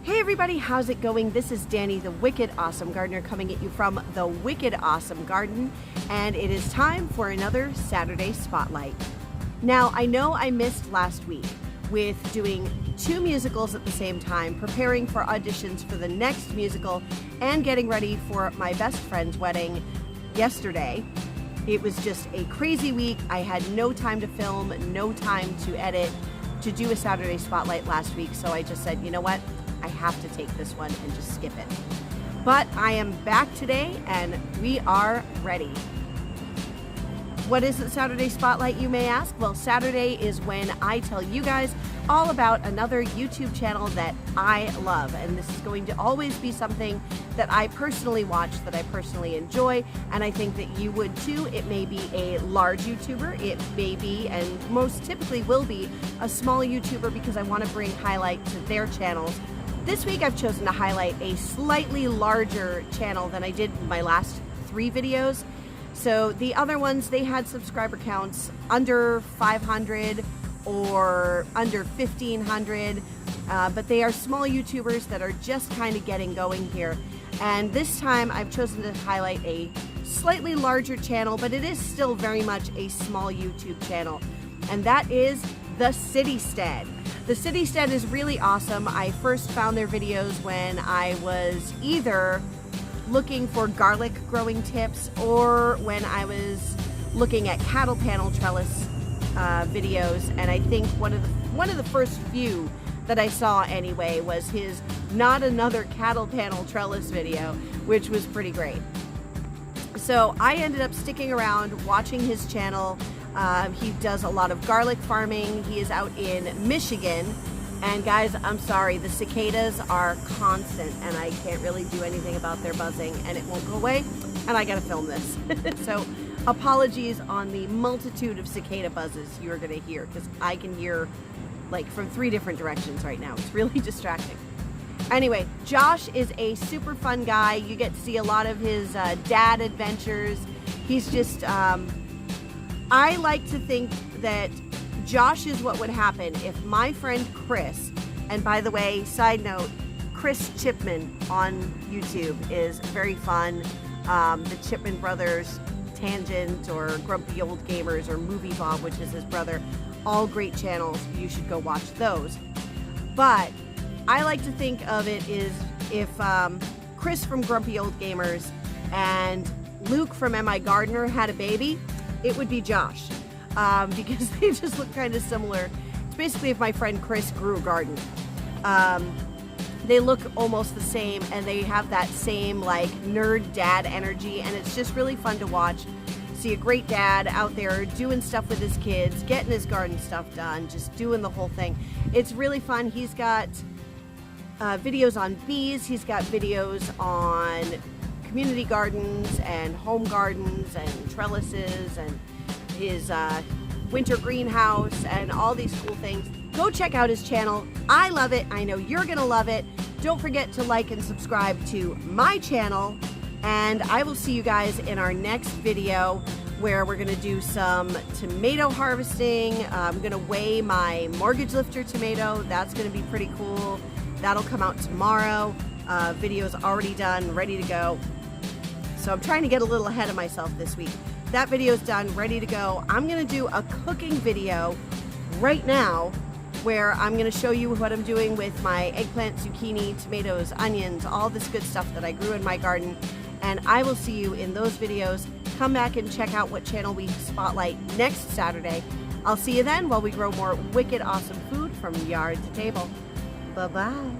Hey everybody, how's it going? This is Danny, the Wicked Awesome Gardener, coming at you from the Wicked Awesome Garden, and it is time for another Saturday Spotlight. Now, I know I missed last week with doing 2 musicals at the same time, preparing for auditions for the next musical, and getting ready for my best friend's wedding yesterday. It was just a crazy week. I had no time to film, no time to edit, to do a Saturday Spotlight last week, so I just said, you know what? I have to take this one and just skip it. But I am back today and we are ready. What is the Saturday Spotlight, you may ask? Well, Saturday is when I tell you guys all about another YouTube channel that I love. And this is going to always be something that I personally watch, that I personally enjoy, and I think that you would too. It may be a large YouTuber, it may be, and most typically will be, a small YouTuber, because I want to bring highlight to their channels. This week I've chosen to highlight a slightly larger channel than I did in my last 3 videos. So the other ones, they had subscriber counts under 500 or under 1,500, but they are small YouTubers that are just kind of getting going here. And this time I've chosen to highlight a slightly larger channel, but it is still very much a small YouTube channel, and that is the Citystead. The Citystead is really awesome. I first found their videos when I was either looking for garlic growing tips or when I was looking at cattle panel trellis videos, and I think one of the first few that I saw anyway was his Not Another Cattle Panel Trellis video, which was pretty great. So I ended up sticking around watching his channel. He does a lot of garlic farming. He is out in Michigan, and guys, I'm sorry, the cicadas are constant and I can't really do anything about their buzzing, and it won't go away, and I gotta film this. So apologies on the multitude of cicada buzzes you're gonna hear, because I can hear like from 3 different directions right now. It's really distracting. Anyway, Josh is a super fun guy. You get to see a lot of his dad adventures. He's just, I like to think that Josh is what would happen if my friend Chris, and by the way, side note, Chris Chipman on YouTube is very fun. The Chipman Brothers, Tangent, or Grumpy Old Gamers, or Movie Bob, which is his brother, all great channels. You should go watch those. But I like to think of it as if Chris from Grumpy Old Gamers and Luke from Am I Gardener had a baby, it would be Josh, because they just look kind of similar. It's basically if my friend Chris grew a garden. They look almost the same, and they have that same like nerd dad energy, and it's just really fun to watch. See a great dad out there doing stuff with his kids, getting his garden stuff done, just doing the whole thing. It's really fun. He's got videos on bees. He's got videos on community gardens and home gardens and trellises and his winter greenhouse and all these cool things. Go check out his channel. I love it. I know you're gonna love it. Don't forget to like and subscribe to my channel, and I will see you guys in our next video where we're gonna do some tomato harvesting. I'm gonna weigh my mortgage lifter tomato. That's gonna be pretty cool. That'll come out tomorrow. Video's already done, ready to go. So I'm trying to get a little ahead of myself this week. That video's done, ready to go. I'm gonna do a cooking video right now where I'm gonna show you what I'm doing with my eggplant, zucchini, tomatoes, onions, all this good stuff that I grew in my garden. And I will see you in those videos. Come back and check out what channel we spotlight next Saturday. I'll see you then while we grow more wicked awesome food from yard to table. Bye-bye.